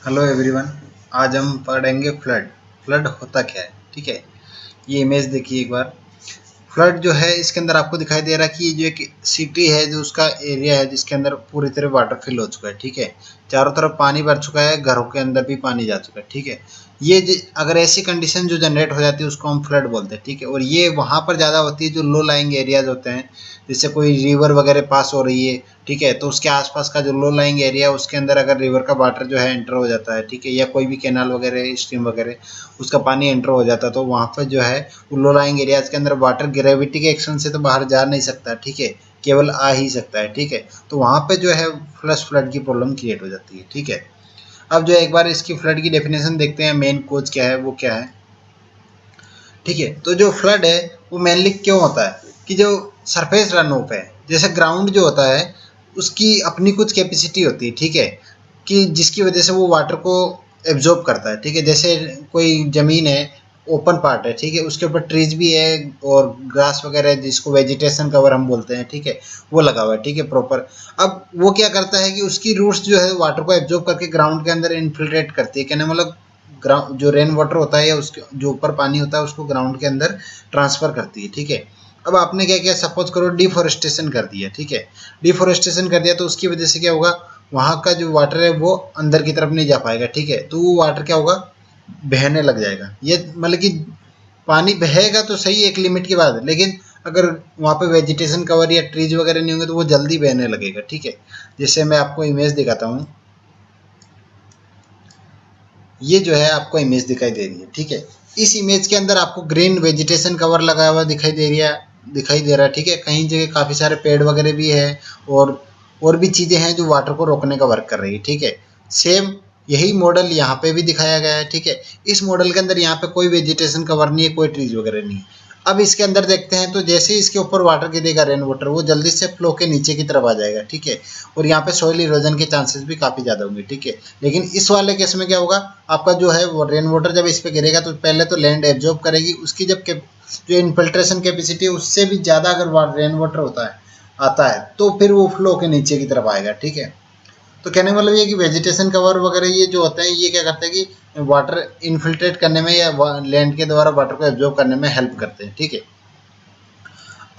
Hello everyone. आज हम पढ़ेंगे फ्लड। फ्लड होता क्या है, ठीक है। ये इमेज देखिए एक बार। फ्लड जो है इसके अंदर आपको दिखाई दे रहा है कि ये जो एक सिटी है, जो उसका एरिया है जिसके अंदर पूरी तरह वाटर फिल हो चुका है, ठीक है। चारों तरफ पानी भर चुका है, घरों के अंदर भी पानी जा चुका है, ठीक है। अगर ऐसी कंडीशन जो जनरेट हो जाती है उसको हम फ्लड बोलते हैं, ठीक है। और ये वहाँ पर ज़्यादा होती है जो लो लाइंग एरियाज होते हैं, जैसे कोई रिवर वगैरह पास हो रही है, ठीक है। तो उसके आसपास का जो लो लाइंग एरिया है उसके अंदर अगर रिवर का वाटर जो है एंटर हो जाता है, ठीक है, या कोई भी कैनाल वगैरह स्ट्रीम वगैरह उसका पानी एंटर हो जाता है, तो वहाँ पर जो है लो लाइंग एरियाज के अंदर वाटर ग्रेविटी के एक्शन से तो बाहर जा नहीं सकता, ठीक है, केवल आ ही सकता है, ठीक है। तो वहाँ पे जो है फ्लश फ्लड की प्रॉब्लम क्रिएट हो जाती है, ठीक है। अब जो एक बार इसकी फ्लड की डेफिनेशन देखते हैं, मेन कोज क्या है वो क्या है, ठीक है। तो जो फ्लड है वो मेनली क्यों होता है कि जो सरफेस रन ऑफ है, जैसे ग्राउंड जो होता है उसकी अपनी कुछ कैपेसिटी होती है, ठीक है, कि जिसकी वजह से वो वाटर को एब्जॉर्ब करता है, ठीक है। जैसे कोई ज़मीन है, ओपन पार्ट है, ठीक है, उसके ऊपर ट्रीज भी है और ग्रास वगैरह जिसको वेजिटेशन कवर हम बोलते हैं, ठीक है, वो लगा हुआ है, ठीक है, प्रॉपर। अब वो क्या करता है कि उसकी रूट्स जो है वाटर को एब्जॉर्ब करके ग्राउंड के अंदर इन्फिल्ट्रेट करती है, कहने मतलब ग्राउंड जो रेन वाटर होता है या उसके जो ऊपर पानी होता है उसको ग्राउंड के अंदर ट्रांसफर करती है, ठीक है। अब आपने क्या किया, सपोज करो डिफोरेस्टेशन कर दिया, ठीक है। डिफोरेस्टेशन कर दिया तो उसकी वजह से क्या होगा, वहाँ का जो वाटर है वो अंदर की तरफ नहीं जा पाएगा, ठीक है। तो वो वाटर क्या होगा, बहने लग जाएगा। ये मतलब कि पानी बहेगा तो सही एक लिमिट के बाद, लेकिन अगर वहाँ पे वेजिटेशन कवर या ट्रीज वगैरह नहीं होंगे तो वो जल्दी बहने लगेगा, ठीक है। जैसे मैं आपको इमेज दिखाता हूँ, ये जो है आपको इमेज दिखाई दे रही है, ठीक है। इस इमेज के अंदर आपको ग्रीन वेजिटेशन कवर लगा हुआ दिखाई दे रहा है, ठीक है। कहीं जगह काफ़ी सारे पेड़ वगैरह भी है और भी चीज़ें हैं जो वाटर को रोकने का वर्क कर रही है, ठीक है। सेम यही मॉडल यहाँ पे भी दिखाया गया है, ठीक है। इस मॉडल के अंदर यहाँ पे कोई वेजिटेशन कवर नहीं है, कोई ट्रीज वगैरह नहीं है। अब इसके अंदर देखते हैं तो जैसे ही इसके ऊपर वाटर गिरेगा, रेन वाटर, वो जल्दी से फ्लो के नीचे की तरफ आ जाएगा, ठीक है। और यहाँ पे सॉइल इरोजन के चांसेस भी काफ़ी ज़्यादा होंगे, ठीक है। लेकिन इस वाले केस में क्या होगा, आपका जो है वो रेन वाटर जब इस पे गिरेगा तो पहले तो लैंड एब्जॉर्ब करेगी, उसकी जो इनफिल्ट्रेशन कैपेसिटी है उससे भी ज़्यादा अगर रेन वाटर आता है तो फिर वो फ्लो के नीचे की तरफ आएगा, ठीक है। तो कहने का मतलब ये कि वेजिटेशन कवर वगैरह ये जो होते हैं ये क्या करते हैं कि वाटर इनफिल्ट्रेट करने में या लैंड के द्वारा वाटर को एब्जॉर्ब करने में हेल्प करते हैं, ठीक है।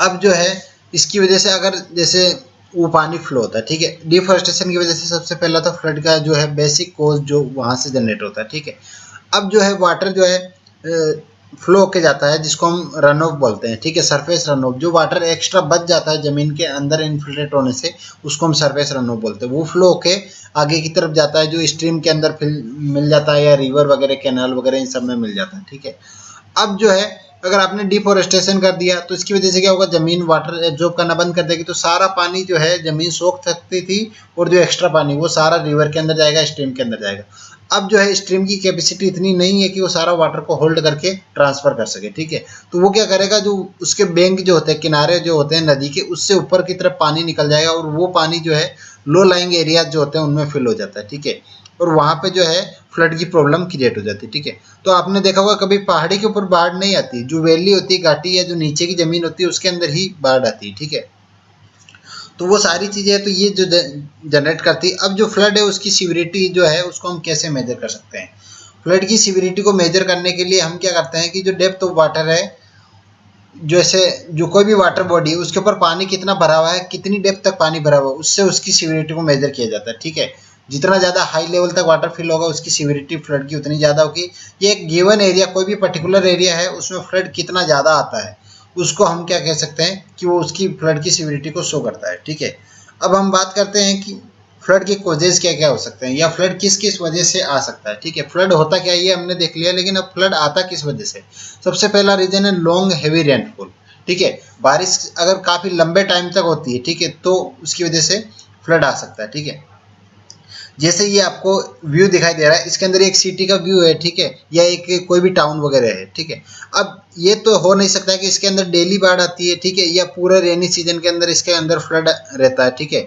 अब जो है इसकी वजह से अगर जैसे वो पानी फ्लो होता है, ठीक है, डिफॉरेस्टेशन की वजह से सबसे पहला तो फ्लड का जो है बेसिक कोज जो वहाँ से जनरेट होता है, ठीक है। अब जो है वाटर जो है फ्लो होके जाता है जिसको हम रन ऑफ बोलते हैं, ठीक है, सरफेस रन ऑफ। जो वाटर एक्स्ट्रा बच जाता है ज़मीन के अंदर इन्फिल्ट्रेट होने से उसको हम सरफेस रन ऑफ बोलते हैं। वो फ्लो होके आगे की तरफ जाता है, जो स्ट्रीम के अंदर मिल जाता है या रिवर वगैरह कैनाल वगैरह इन सब में मिल जाता है, ठीक है। अब जो है अगर आपने डिफोरेस्टेशन कर दिया तो इसकी वजह से क्या होगा, जमीन वाटर एब्जॉर्ब करना बंद कर देगी, तो सारा पानी जो है जमीन सोख सकती थी और जो एक्स्ट्रा पानी वो सारा रिवर के अंदर जाएगा, स्ट्रीम के अंदर जाएगा। अब जो है स्ट्रीम की कैपेसिटी इतनी नहीं है कि वो सारा वाटर को होल्ड करके ट्रांसफर कर सके, ठीक है। तो वो क्या करेगा, जो उसके बैंक जो होते हैं, किनारे जो होते हैं नदी के, उससे ऊपर की तरफ पानी निकल जाएगा और वो पानी जो है लो लाइंग एरिया जो होते हैं उनमें फिल हो जाता है, ठीक है। और वहाँ पे जो है फ्लड की प्रॉब्लम क्रिएट हो जाती है, ठीक है। तो आपने देखा होगा कभी पहाड़ी के ऊपर बाढ़ नहीं आती, जो वैली होती है, घाटी या जो नीचे की जमीन होती है उसके अंदर ही बाढ़ आती है, ठीक है। तो वो सारी चीज़ें हैं, तो ये जो जनरेट करती है। अब जो फ्लड है उसकी सीवरिटी जो है उसको हम कैसे मेजर कर सकते हैं। फ्लड की सीवरिटी को मेजर करने के लिए हम क्या करते हैं कि जो डेप्थ ऑफ वाटर है, जैसे जो कोई भी वाटर बॉडी है उसके ऊपर पानी कितना भरा हुआ है, कितनी डेप्थ तक पानी भरा हुआ है, उससे उसकी सीवरिटी को मेजर किया जाता है, ठीक है। जितना ज़्यादा हाई लेवल तक वाटर फिल होगा उसकी सीवरिटी फ्लड की उतनी ज़्यादा होगी। ये एक गिवन एरिया, कोई भी पर्टिकुलर एरिया है उसमें फ्लड कितना ज़्यादा आता है उसको हम क्या कह सकते हैं कि वो उसकी फ्लड की सीवरिटी को शो करता है, ठीक है। अब हम बात करते हैं कि फ्लड के कॉजेज क्या क्या हो सकते हैं या फ्लड किस किस वजह से आ सकता है, ठीक है। फ्लड होता क्या है ये हमने देख लिया, लेकिन अब फ्लड आता किस वजह से। सबसे पहला रीजन है लॉन्ग हेवी रेनफॉल, ठीक है। बारिश अगर काफ़ी लंबे टाइम तक होती है, ठीक है, तो उसकी वजह से फ्लड आ सकता है, ठीक है। जैसे ये आपको व्यू दिखाई दे रहा है, इसके अंदर एक सिटी का व्यू है, ठीक है, या एक कोई भी टाउन वगैरह है, ठीक है। अब ये तो हो नहीं सकता है कि इसके अंदर डेली बाढ़ आती है, ठीक है, या पूरे रेनी सीजन के अंदर इसके अंदर फ्लड रहता है, ठीक है।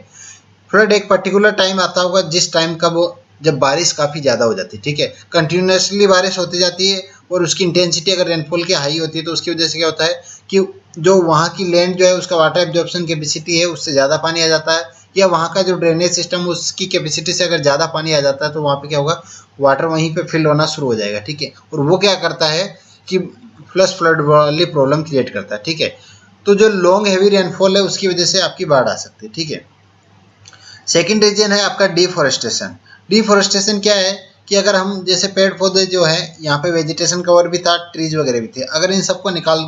फ्लड एक पर्टिकुलर टाइम आता होगा जिस टाइम का वो जब बारिश काफ़ी ज़्यादा हो जाती है, ठीक है, कंटिन्यूसली बारिश होती जाती है और उसकी इंटेंसिटी अगर रेनफॉल की हाई होती है तो उसकी वजह से क्या होता है कि जो वहाँ की लैंड जो है उसका वाटर एब्जॉर्प्शन कैपेसिटी है उससे ज़्यादा पानी आ जाता है, या वहाँ का जो ड्रेनेज सिस्टम उसकी कैपेसिटी से अगर ज़्यादा पानी आ जाता है तो वहाँ पे क्या होगा, वाटर वहीं पे फिल होना शुरू हो जाएगा, ठीक है। और वो क्या करता है कि फ्लश फ्लड वाली प्रॉब्लम क्रिएट करता है, ठीक है। तो जो लॉन्ग हैवी रेनफॉल है उसकी वजह से आपकी बाढ़ आ सकती है, ठीक है। सेकेंड रीजन है आपका डिफॉरेस्टेशन। डिफॉरेस्टेशन क्या है कि अगर हम जैसे पेड़ पौधे जो है यहाँ पे वेजिटेशन कवर भी था, ट्रीज वगैरह भी थे, अगर इन सबको निकाल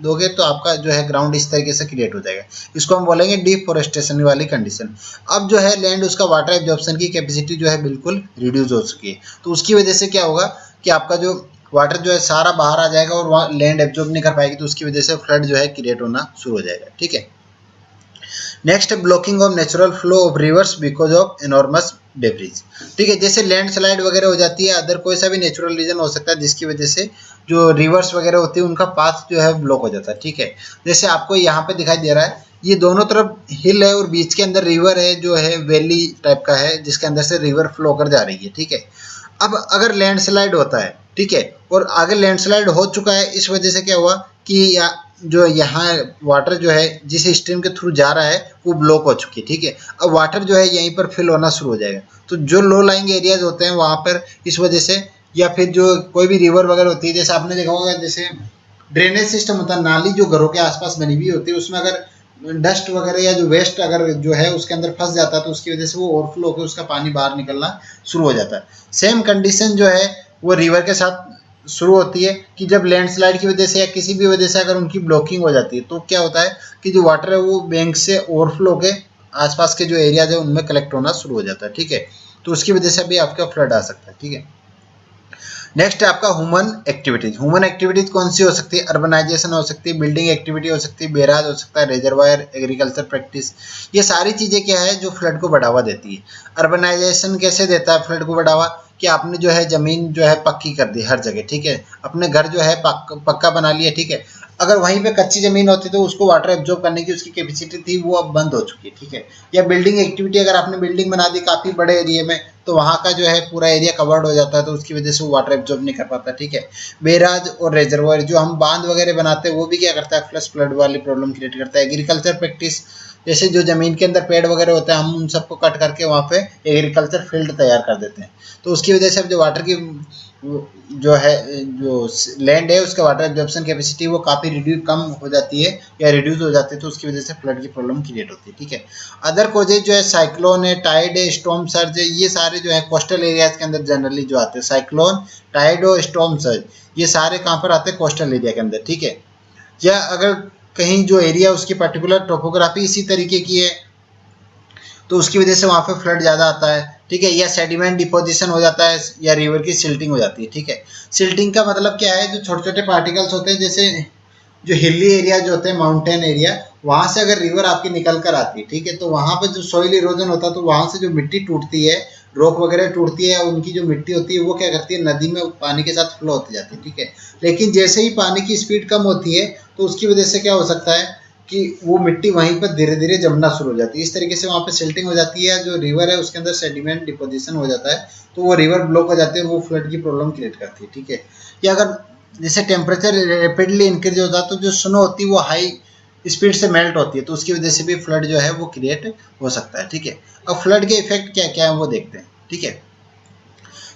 दोगे तो आपका जो है ग्राउंड इस तरीके से क्रिएट हो जाएगा। इसको हम बोलेंगे डिफॉरेस्टेशन वाली कंडीशन। अब जो है लैंड उसका वाटर एब्जॉर्प्शन की कैपेसिटी जो है बिल्कुल रिड्यूस हो चुकी है, तो उसकी वजह से क्या होगा कि आपका जो वाटर जो है सारा बाहर आ जाएगा और वहाँ लैंड एब्जॉर्ब नहीं कर पाएगी, तो उसकी वजह से फ्लड जो है क्रिएट होना शुरू हो जाएगा, ठीक है। Next, blocking of natural flow of reverse because of enormous debris, ठीक है। जैसे लैंडस्लाइड वगैरह हो जाती है, अदर कोई सा भी नेचुरल रीजन हो सकता है जिसकी वजह से जो रिवर्स वगैरह होती है उनका पाथ जो है ब्लॉक हो जाता है, ठीक है। जैसे आपको यहाँ पे दिखाई दे रहा है, ये दोनों तरफ हिल है और बीच के अंदर रिवर है जो है वैली टाइप का है, जिसके अंदर से रिवर फ्लो कर जा रही है, ठीक है। अब अगर लैंडस्लाइड होता है, ठीक है, और आगे लैंडस्लाइड हो चुका है, इस वजह से क्या हुआ कि जो यहाँ वाटर जो है जिस स्ट्रीम के थ्रू जा रहा है वो ब्लॉक हो चुकी है, ठीक है। अब वाटर जो है यहीं पर फिल होना शुरू हो जाएगा, तो जो लो लाइंग एरियाज होते हैं वहाँ पर इस वजह से, या फिर जो कोई भी रिवर वगैरह होती है, जैसे आपने देखा होगा जैसे ड्रेनेज सिस्टम होता है, नाली जो घरों के आसपास बनी हुई होती है, उसमें अगर डस्ट वगैरह या जो वेस्ट अगर जो है उसके अंदर फंस जाता है तो उसकी वजह से वो ओवरफ्लो होकर उसका पानी बाहर निकलना शुरू हो जाता है। सेम कंडीशन जो है वो रिवर के साथ शुरू होती है कि जब लैंडस्लाइड की वजह से या किसी भी वजह से अगर उनकी ब्लॉकिंग हो जाती है तो क्या होता है कि जो वाटर है वो बैंक से ओवरफ्लो के आसपास के जो एरियाज है उनमें कलेक्ट होना शुरू हो जाता है, ठीक है। तो उसकी वजह से भी आपका फ्लड आ सकता है, ठीक है। नेक्स्ट है आपका ह्यूमन एक्टिविटीज। ह्यूमन एक्टिविटीज कौन सी हो सकती है? अर्बनाइजेशन हो सकती है, बिल्डिंग एक्टिविटी हो सकती है, बेराज हो सकता है, रिजर्वायर, एग्रीकल्चर प्रैक्टिस। ये सारी चीजें क्या है जो फ्लड को बढ़ावा देती है। अर्बनाइजेशन कैसे देता है फ्लड को बढ़ावा? कि आपने जो है जमीन जो है पक्की कर दी हर जगह, ठीक है, अपने घर जो है पक्का बना लिया, ठीक है। अगर वहीं पे कच्ची जमीन होती तो उसको वाटर एब्जॉर्ब करने की उसकी कैपेसिटी थी वो अब बंद हो चुकी है, ठीक है। या बिल्डिंग एक्टिविटी, अगर आपने बिल्डिंग बना दी काफी बड़े एरिया में तो वहाँ का जो है पूरा एरिया कवर्ड हो जाता है, तो उसकी वजह से वो वाटर एब्जॉर्ब नहीं कर पाता, ठीक है। बेराज और रिजर्वायर, जो हम बांध वगैरह बनाते हैं वो भी क्या करता है, फ्लश फ्लड वाली प्रॉब्लम क्रिएट करता है। एग्रीकल्चर प्रैक्टिस, जैसे जो जमीन के अंदर पेड़ वगैरह होते हैं हम उन सबको कट करके वहाँ पे एग्रीकल्चर फील्ड तैयार कर देते हैं, तो उसकी वजह से अब जो वाटर की जो है जो लैंड है उसका वाटर एब्जॉर्प्शन कैपेसिटी वो काफ़ी रिड्यूस कम हो जाती है या रिड्यूस हो जाती है, तो उसकी वजह से फ्लड की प्रॉब्लम क्रिएट होती है, ठीक है। अदर कोजेज जो है साइक्लोन है, टाइड है, स्टॉर्म सर्ज है, ये सारे जो है कोस्टल एरियाज के अंदर जनरली जो आते हैं, साइक्लोन, टाइड और स्टॉर्म सर्ज, ये सारे कहाँ पर आते हैं, कोस्टल एरिया के अंदर, ठीक है। या अगर कहीं जो एरिया उसकी पर्टिकुलर टोपोग्राफी इसी तरीके की है तो उसकी वजह से वहाँ पे फ्लड ज़्यादा आता है, ठीक है। या सेडिमेंट डिपोजिशन हो जाता है या रिवर की सिल्टिंग हो जाती है, ठीक है। सिल्टिंग का मतलब क्या है, जो छोटे छोटे पार्टिकल्स होते हैं, जैसे जो हिली एरिया जो होते हैं, माउंटेन एरिया, वहाँ से अगर रिवर आपकी निकल कर आती है, ठीक है, तो वहाँ पर जो सॉइल इरोजन होता है तो वहाँ से जो मिट्टी टूटती है, रॉक वगैरह टूटती है, उनकी जो मिट्टी होती है वो क्या करती है, नदी में पानी के साथ फ्लो होती जाती है, ठीक है। लेकिन जैसे ही पानी की स्पीड कम होती है तो उसकी वजह से क्या हो सकता है कि वो मिट्टी वहीं पर धीरे धीरे जमना शुरू हो जाती है, इस तरीके से वहाँ पे सिल्टिंग हो जाती है, जो रिवर है उसके अंदर सेडिमेंट डिपोजिशन हो जाता है, तो वो रिवर ब्लॉक हो जाती है, वो फ्लड की प्रॉब्लम क्रिएट करती है, ठीक है। या अगर जैसे टेम्परेचर रैपिडली इंक्रीज होता है तो जो स्नो होती है वो हाई स्पीड से मेल्ट होती है, तो उसकी वजह से भी फ्लड जो है वो क्रिएट हो सकता है, ठीक है। अब फ्लड के इफेक्ट क्या क्या है वो देखते हैं, ठीक है।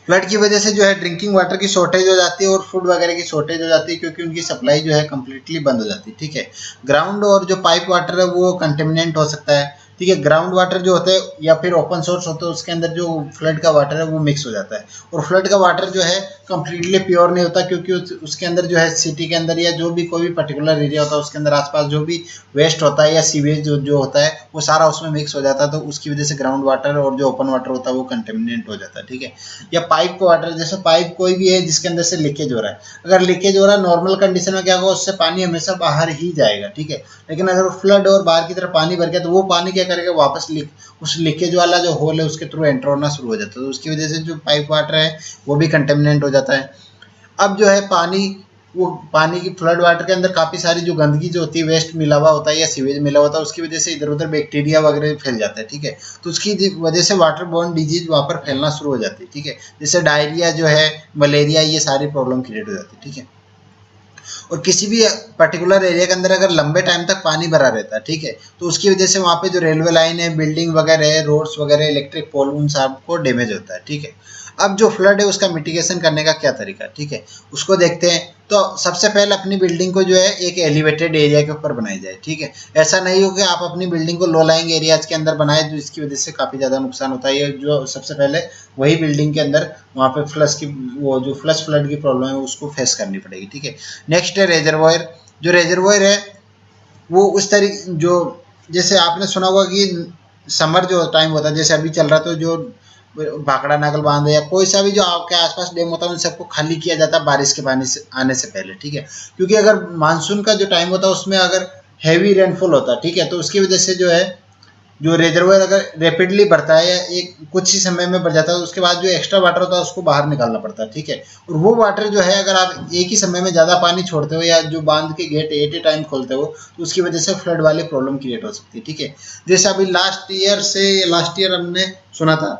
फ्लड की वजह से जो है ड्रिंकिंग वाटर की शॉर्टेज हो जाती है और फूड वगैरह की शॉर्टेज हो जाती है, क्योंकि उनकी सप्लाई जो है कम्प्लीटली बंद हो जाती है, ठीक है। ग्राउंड और जो पाइप वाटर है वो कंटेमिनेंट हो सकता है, ठीक है। ग्राउंड वाटर जो होता है या फिर ओपन सोर्स होता है उसके अंदर जो फ्लड का वाटर है वो मिक्स हो जाता है, और फ्लड का वाटर जो है कम्प्लीटली प्योर नहीं होता, क्योंकि उसके अंदर जो है सिटी के अंदर या जो भी कोई भी पर्टिकुलर एरिया होता है उसके अंदर आसपास जो भी वेस्ट होता है या सीवेज जो होता है वो सारा उसमें मिक्स हो जाता है, तो उसकी वजह से ग्राउंड वाटर और जो ओपन वाटर होता है वो कंटेमिनेंट हो जाता है, ठीक है। या पाइप वाटर, जैसे पाइप कोई भी है जिसके अंदर से लीकेज हो रहा है, अगर लीकेज हो रहा है नॉर्मल कंडीशन में क्या होगा, उससे पानी हमेशा बाहर ही जाएगा, ठीक है। लेकिन अगर फ्लड और बाहर की तरफ पानी भर गया तो वो पानी क्या करेगा, वापस उस लीकेज वाला जो होल है उसके थ्रू एंटर होना शुरू हो जाता है, तो उसकी वजह से जो पाइप वाटर है वो भी कंटेमिनेंट हो जाता है। अब जो है वो पानी की फ्लड वाटर के अंदर काफ़ी सारी जो गंदगी जो होती है, वेस्ट मिला हुआ होता है या सीवेज मिला हुआ होता है, उसकी वजह से इधर उधर बैक्टीरिया वगैरह फैल जाता है, ठीक है। तो उसकी वजह से वाटर बोर्न डिजीज वहाँ पर फैलना शुरू हो जाती है, ठीक है। जैसे डायरिया जो है, मलेरिया, ये सारी प्रॉब्लम क्रिएट हो जाती है, ठीक है। और किसी भी पर्टिकुलर एरिया के अंदर अगर लंबे टाइम तक पानी भरा रहता है, ठीक है, तो उसकी वजह से वहाँ पे जो रेलवे लाइन है, बिल्डिंग वगैरह है, रोड्स वगैरह, इलेक्ट्रिक पोल, उन सब को डैमेज होता है, ठीक है। अब जो फ्लड है उसका मिटिगेशन करने का क्या तरीका है, ठीक है, उसको देखते हैं। तो सबसे पहले अपनी बिल्डिंग को जो है एक एलिवेटेड एरिया के ऊपर बनाई जाए, ठीक है। ऐसा नहीं हो कि आप अपनी बिल्डिंग को लो लाइंग एरियाज के अंदर बनाए, जो इसकी वजह से काफ़ी ज़्यादा नुकसान होता है। ये जो सबसे पहले वही बिल्डिंग के अंदर वहाँ पे फ्लश की, वो जो फ्लश फ्लड की प्रॉब्लम है उसको फेस करनी पड़ेगी, ठीक है। नेक्स्ट है रेजर्वोयर। जो रेजर्वोयर है वो उस तरीके, जो जैसे आपने सुना होगा कि समर जो टाइम होता है, जैसे अभी चल रहा, तो जो भाखड़ा नागल बांध है या कोई सा भी जो आपके आसपास डैम होता है उन सबको खाली किया जाता है बारिश के पानी से आने से पहले, ठीक है। क्योंकि अगर मानसून का जो टाइम होता है उसमें अगर हैवी रेनफॉल होता है, ठीक है, तो उसकी वजह से जो है जो रिजर्वायर अगर रैपिडली बढ़ता है या एक कुछ ही समय में बढ़ जाता है, तो उसके बाद जो एक्स्ट्रा वाटर होता है उसको बाहर निकालना पड़ता है, ठीक है। और वो वाटर जो है अगर आप एक ही समय में ज़्यादा पानी छोड़ते हो या जो बांध के गेट एट ए टाइम खोलते हो, तो उसकी वजह से फ्लड वाली प्रॉब्लम क्रिएट हो सकती है, ठीक है। जैसे अभी लास्ट ईयर हमने सुना था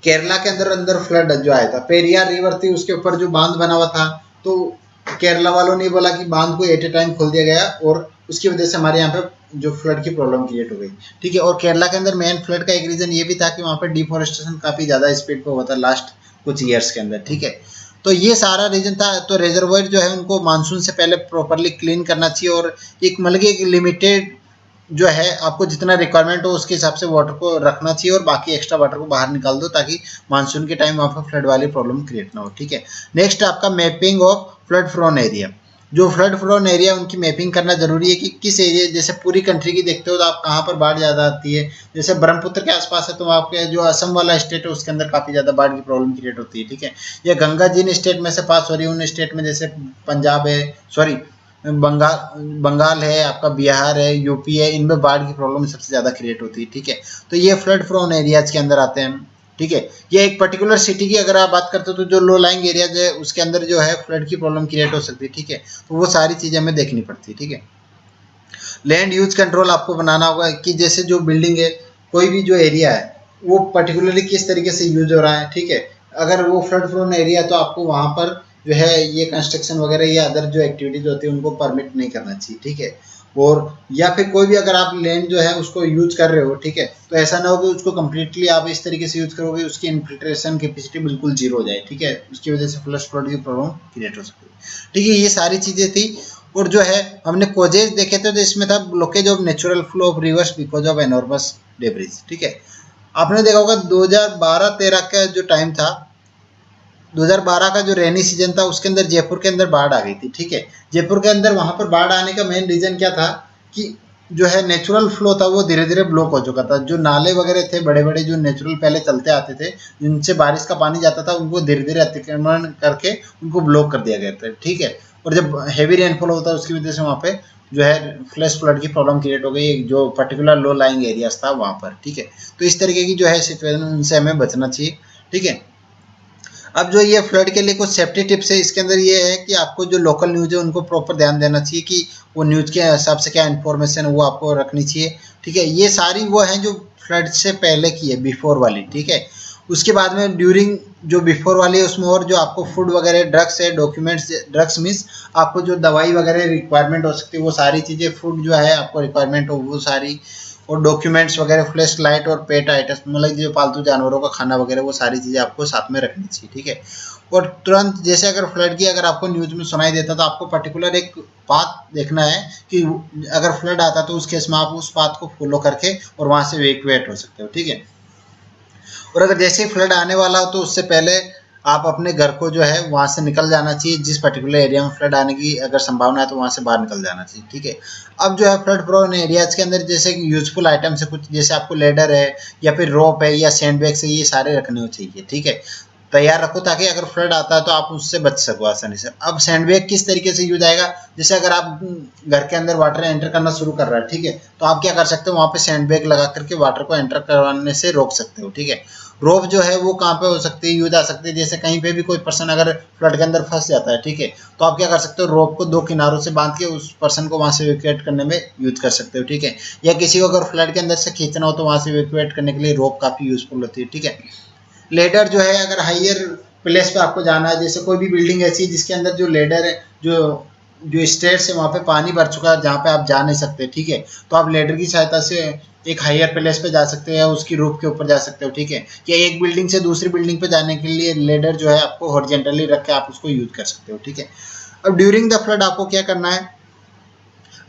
केरला के अंदर अंदर फ्लड जो आया था, पेरियार रिवर थी उसके ऊपर जो बांध बना हुआ था, तो केरला वालों ने बोला कि बांध को एट ए टाइम खोल दिया गया और उसकी वजह से हमारे यहाँ पे जो फ्लड की प्रॉब्लम क्रिएट हो गई, ठीक है। और केरला के अंदर मेन फ्लड का एक रीजन ये भी था कि वहाँ पे डिफॉरेस्टेशन काफ़ी ज़्यादा स्पीड पे हुआ था लास्ट कुछ ईयर्स के अंदर, ठीक है। तो ये सारा रीजन था। तो रिजर्वायर जो है उनको मानसून से पहले प्रॉपरली क्लीन करना चाहिए और एक मतलब एक लिमिटेड जो है आपको जितना रिक्वायरमेंट हो उसके हिसाब से वाटर को रखना चाहिए और बाकी एक्स्ट्रा वाटर को बाहर निकाल दो, ताकि मानसून के टाइम वहाँ पर फ्लड वाली प्रॉब्लम क्रिएट ना हो, ठीक है। नेक्स्ट आपका mapping of flood prone area. जो फ्लड प्रोन एरिया उनकी मैपिंग करना जरूरी है कि किस एरिया, जैसे पूरी कंट्री की देखते हो तो आप कहाँ पर बाढ़ ज़्यादा आती है। जैसे ब्रह्मपुत्र के आसपास है तो आपके जो असम वाला स्टेट है उसके अंदर काफ़ी ज़्यादा बाढ़ की प्रॉब्लम क्रिएट होती है, ठीक है। या गंगा जिन स्टेट में से पास हो रही है उन स्टेट में जैसे पंजाब है, सॉरी बंगाल है, आपका बिहार है, यूपी है, इनमें बाढ़ की प्रॉब्लम सबसे ज़्यादा क्रिएट होती है, ठीक है। तो ये फ्लड प्रोन एरियाज के अंदर आते हैं, ठीक है। ये एक पर्टिकुलर सिटी की अगर आप बात करते हो तो जो लो लाइंग एरियाज है उसके अंदर जो है फ्लड की प्रॉब्लम क्रिएट हो सकती है, ठीक है। तो वो सारी चीज़ें हमें देखनी पड़ती है, ठीक है। लैंड यूज कंट्रोल आपको बनाना होगा कि जैसे जो बिल्डिंग है, कोई भी जो एरिया है वो पर्टिकुलरली किस तरीके से यूज हो रहा है, ठीक है। अगर वो फ्लड प्रोन एरिया है तो आपको वहाँ पर जो है ये कंस्ट्रक्शन वगैरह या अदर जो एक्टिविटीज होती है उनको परमिट नहीं करना चाहिए, ठीक है। और या फिर कोई भी अगर आप लैंड जो है उसको यूज कर रहे हो, ठीक है, तो ऐसा ना हो कि उसको कम्प्लीटली आप इस तरीके से यूज करोगे उसकी इन्फिल्ट्रेशन कैपेसिटी बिल्कुल जीरो हो जाए, ठीक है। उसकी वजह से फ्लश फ्लड की प्रॉब्लम क्रिएट हो सकती है, ठीक है। ये सारी चीज़ें थी। और जो है हमने कोजेज देखे थे तो इसमें था blockage of natural flow of reverse because of enormous debris, ठीक है। आपने देखा होगा 2012-13 का जो टाइम था, 2012 का जो रेनी सीजन था उसके अंदर जयपुर के अंदर बाढ़ आ गई थी, ठीक है। जयपुर के अंदर वहां पर बाढ़ आने का मेन रीजन क्या था कि जो है नेचुरल फ्लो था वो धीरे धीरे ब्लॉक हो चुका था। जो नाले वगैरह थे बड़े बड़े जो नेचुरल पहले चलते आते थे जिनसे बारिश का पानी जाता था उनको धीरे धीरे अतिक्रमण करके उनको ब्लॉक कर दिया गया था, ठीक है। और जब हैवी रेनफॉल होता है उसकी वजह से वहाँ पे जो है फ्लैश फ्लड की प्रॉब्लम क्रिएट हो गई जो पर्टिकुलर लो लाइंग एरियाज था वहाँ पर, ठीक है। तो इस तरीके की जो है सिचुएशन उनसे हमें बचना चाहिए, ठीक है। अब जो ये फ्लड के लिए कुछ सेफ्टी टिप्स है इसके अंदर ये है कि आपको जो लोकल न्यूज़ है उनको प्रॉपर ध्यान देना चाहिए कि वो न्यूज़ के हिसाब से क्या इन्फॉर्मेशन है वो आपको रखनी चाहिए, ठीक है। ये सारी वो हैं जो फ्लड से पहले की है, बिफोर वाली, ठीक है। उसके बाद में ड्यूरिंग जो बिफोर वाली है उसमें और जो आपको फूड वगैरह ड्रग्स है डॉक्यूमेंट्स, ड्रग्स मीन्स आपको जो दवाई वगैरह रिक्वायरमेंट हो सकती है वो सारी चीज़ें, फूड जो है आपको रिक्वायरमेंट हो वो सारी, और डॉक्यूमेंट्स वगैरह, फ्लैश लाइट और पेट आइटम्स मतलब जो पालतू जानवरों का खाना वगैरह वो सारी चीज़ें आपको साथ में रखनी चाहिए, ठीक है। और तुरंत जैसे अगर फ्लड की अगर आपको न्यूज़ में सुनाई देता तो आपको पर्टिकुलर एक पाथ देखना है कि अगर फ्लड आता तो उस केस में आप उस पाथ को फॉलो करके और वहाँ से इवैक्यूएट हो सकते हो, ठीक है। और अगर जैसे ही फ्लड आने वाला हो तो उससे पहले आप अपने घर को जो है वहाँ से निकल जाना चाहिए। जिस पर्टिकुलर एरिया में फ्लड आने की अगर संभावना है तो वहाँ से बाहर निकल जाना चाहिए, ठीक है। अब जो है फ्लड प्रोन एरियाज के अंदर जैसे कि यूजफुल आइटम्स है कुछ, जैसे आपको लेडर है या फिर रोप है या सैंड बैग्स है, ये सारे रखने चाहिए, ठीक है। तैयार रखो ताकि अगर फ्लड आता है तो आप उससे बच सको आसानी से। अब सैंडबैग किस तरीके से यूज आएगा, जैसे अगर आप घर के अंदर वाटर एंटर करना शुरू कर रहा है, ठीक है, तो आप क्या कर सकते हो वहाँ पे सैंडबैग लगा करके वाटर को एंटर करवाने से रोक सकते हो, ठीक है। रोप जो है वो कहाँ पे हो सकती है, यूज आ सकती है, जैसे कहीं पे भी कोई पर्सन अगर फ्लड के अंदर फंस जाता है, ठीक है, तो आप क्या कर सकते हो रोप को दो किनारों से बांध के उस पर्सन को वहाँ से इवैक्यूएट करने में यूज कर सकते हो, ठीक है। या किसी को अगर फ्लड के अंदर से खींचना हो तो वहाँ से इवैक्यूएट करने के लिए रोप काफ़ी यूजफुल होती है, ठीक है। लेडर जो है अगर हाइयर प्लेस पे आपको जाना है, जैसे कोई भी बिल्डिंग ऐसी है जिसके अंदर जो लेडर है, जो स्टेयर्स है, वहाँ पे पानी भर चुका है जहाँ पे आप जा नहीं सकते, ठीक है, तो आप लेडर की सहायता से एक हायर प्लेस पे जा सकते हो या उसकी रूफ के ऊपर जा सकते हो, ठीक है। या एक बिल्डिंग से दूसरी बिल्डिंग पे जाने के लिए लेडर जो है आपको हॉरिजॉन्टली रख के आप उसको यूज कर सकते हो, ठीक है। अब ड्यूरिंग द फ्लड आपको क्या करना है,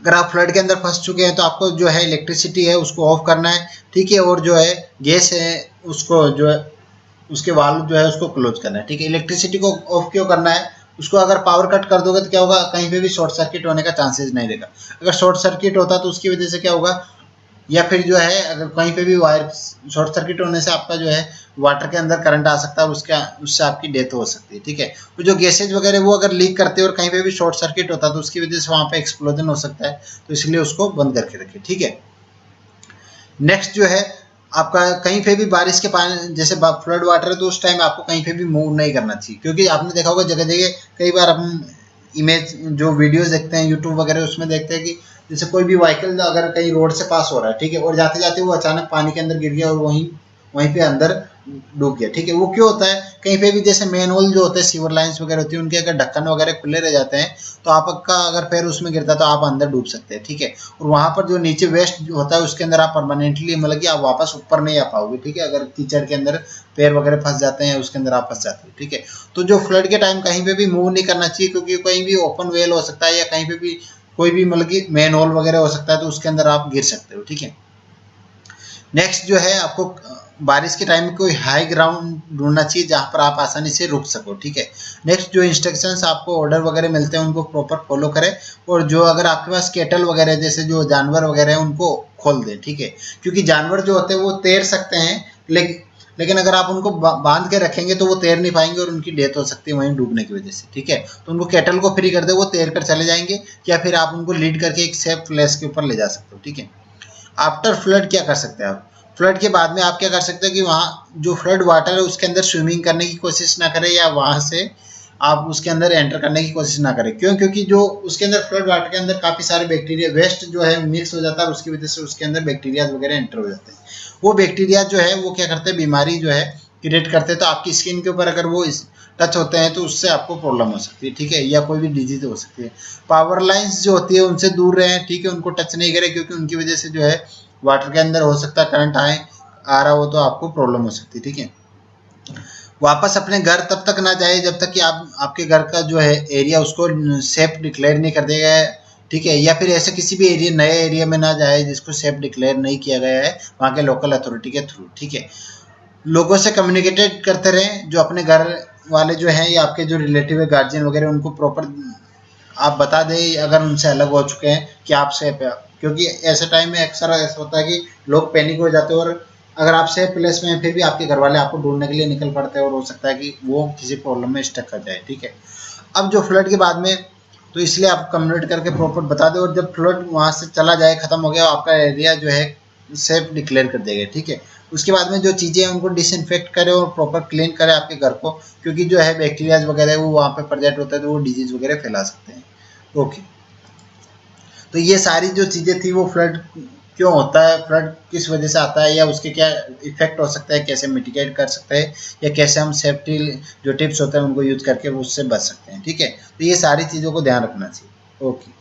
अगर आप फ्लड के अंदर फंस चुके हैं तो आपको जो है इलेक्ट्रिसिटी है उसको ऑफ करना है, ठीक है, और जो है गैस है उसको जो है उसके वाल्व जो है उसको क्लोज करना है, ठीक है। इलेक्ट्रिसिटी को ऑफ क्यों करना है, उसको अगर पावर कट कर दोगे तो क्या होगा, कहीं पे भी शॉर्ट सर्किट होने का चांसेस नहीं रहेगा। अगर शॉर्ट सर्किट होता तो उसकी वजह से क्या होगा, या फिर जो है अगर कहीं पे भी वायर शॉर्ट सर्किट होने से आपका जो है वाटर के अंदर करंट आ सकता है और उससे आपकी डेथ हो सकती है, ठीक है। तो जो गैसेज वगैरह वो अगर लीक करते हैं और कहीं पे भी शॉर्ट सर्किट होता है तो उसकी वजह से वहाँ पे एक्सप्लोजन हो सकता है, तो इसलिए उसको बंद करके रखिए, ठीक है। नेक्स्ट जो है आपका कहीं पे भी बारिश के पानी जैसे फ्लड वाटर है तो उस टाइम आपको कहीं पे भी मूव नहीं करना चाहिए, क्योंकि आपने देखा होगा जगह जगह कई बार हम इमेज जो वीडियोस देखते हैं यूट्यूब वगैरह उसमें देखते हैं कि जैसे कोई भी व्हीकल अगर कहीं रोड से पास हो रहा है, ठीक है, और जाते जाते वो अचानक पानी के अंदर गिर गया और वहीं वहीं पे अंदर डूब गया, ठीक है। वो क्यों होता है, कहीं पे भी जैसे मेन होल जो होते हैं सीवर लाइंस वगैरह होती है उनके अगर ढक्कन वगैरह खुले रह जाते हैं तो आपका अगर पैर उसमें गिरता है तो आप अंदर डूब सकते हैं, ठीक है। और वहां पर जो नीचे वेस्ट होता है उसके अंदर आप परमानेंटली मतलब कि आप वापस ऊपर नहीं आ पाओगे, ठीक है, अगर कीचड़ के अंदर पैर वगैरह फंस जाते हैं उसके अंदर आप फंस जाते हो, ठीक है। तो जो फ्लड के टाइम कहीं पे भी मूव नहीं करना चाहिए, क्योंकि कहीं भी ओपन वेल हो सकता है या कहीं पे भी कोई भी मतलब कि मेन होल वगैरह हो सकता है तो उसके अंदर आप गिर सकते हो, ठीक है। नेक्स्ट जो है आपको बारिश के टाइम में कोई हाई ग्राउंड ढूंढना चाहिए जहां पर आप आसानी से रुक सको, ठीक है। नेक्स्ट जो इंस्ट्रक्शंस आपको ऑर्डर वगैरह मिलते हैं उनको प्रॉपर फॉलो करें, और जो अगर आपके पास केटल वगैरह जैसे जो जानवर वगैरह है उनको खोल दें, ठीक है, क्योंकि जानवर जो होते हैं वो तैर सकते हैं, लेकिन अगर आप उनको बांध के रखेंगे तो वो तैर नहीं पाएंगे और उनकी डेथ हो सकती है वहीं डूबने की वजह से, ठीक है। तो उनको केटल को फ्री कर दे, वो तैर कर चले जाएंगे, या फिर आप उनको लीड करके एक सेफ प्लेस के ऊपर ले जा सकते हो, ठीक है। आफ्टर फ्लड क्या कर सकते हैं आप, फ्लड के बाद में आप क्या कर सकते हैं कि वहाँ जो फ्लड वाटर है उसके अंदर स्विमिंग करने की कोशिश ना करें, या वहाँ से आप उसके अंदर एंटर करने की कोशिश ना करें। क्यों, क्योंकि जो उसके अंदर फ्लड वाटर के अंदर काफ़ी सारे बैक्टीरिया वेस्ट जो है मिक्स हो जाता है, उसकी वजह से उसके अंदर बैक्टीरिया वगैरह एंटर हो जाते हैं। वो बैक्टीरिया जो है वो क्या करते हैं, बीमारी जो है क्रिएट करते हैं, तो आपकी स्किन के ऊपर अगर वो टच होते हैं तो उससे आपको प्रॉब्लम हो सकती है, ठीक है, या कोई भी डिजीज हो सकती है। पावर लाइंस जो होती है उनसे दूर रहें, ठीक है, उनको टच नहीं करें, क्योंकि उनकी वजह से जो है वाटर के अंदर हो सकता है करंट आ रहा हो तो आपको प्रॉब्लम हो सकती है, ठीक है। वापस अपने घर तब तक ना जाए जब तक कि आपके घर का जो है एरिया उसको सेफ डिक्लेयर नहीं कर दिया गया है, ठीक है, या फिर ऐसे किसी भी एरिया नए एरिया में ना जाए जिसको सेफ डिक्लेयर नहीं किया गया है वहाँ के लोकल अथॉरिटी के थ्रू, ठीक है। लोगों से कम्युनिकेटेड करते रहें, जो अपने घर वाले जो हैं या आपके जो रिलेटिव है गार्जियन वगैरह उनको प्रॉपर आप बता दें अगर उनसे अलग हो चुके हैं कि आप सेफ है, क्योंकि ऐसे टाइम में अक्सर ऐसा होता है कि लोग पैनिक हो जाते हैं, और अगर आप सेफ प्लेस में हैं फिर भी आपके घर वाले आपको ढूंढने के लिए निकल पड़ते हैं और हो सकता है कि वो किसी प्रॉब्लम में स्टक कर जाए, ठीक है। अब जो फ्लड के बाद में तो इसलिए आप कम्युनिकेट करके प्रॉपर बता दें, और जब फ्लड वहाँ से चला जाए खत्म हो गया आपका एरिया जो है सेफ डिक्लेयर कर देगा, ठीक है। उसके बाद में जो चीज़ें हैं उनको डिसइंफेक्ट करें और प्रॉपर क्लीन करें आपके घर को, क्योंकि जो है बैक्टीरियाज वगैरह वो वहाँ पे प्रेजेंट होता है तो वो डिजीज वगैरह फैला सकते हैं। ओके, तो ये सारी जो चीज़ें थी वो फ्लड क्यों होता है, फ्लड किस वजह से आता है, या उसके क्या इफेक्ट हो सकता है, कैसे मिटिगेट कर सकते हैं, या कैसे हम सेफ्टी जो टिप्स होते हैं उनको यूज करके उससे बच सकते हैं, ठीक है। तो ये सारी चीज़ों को ध्यान रखना चाहिए। ओके।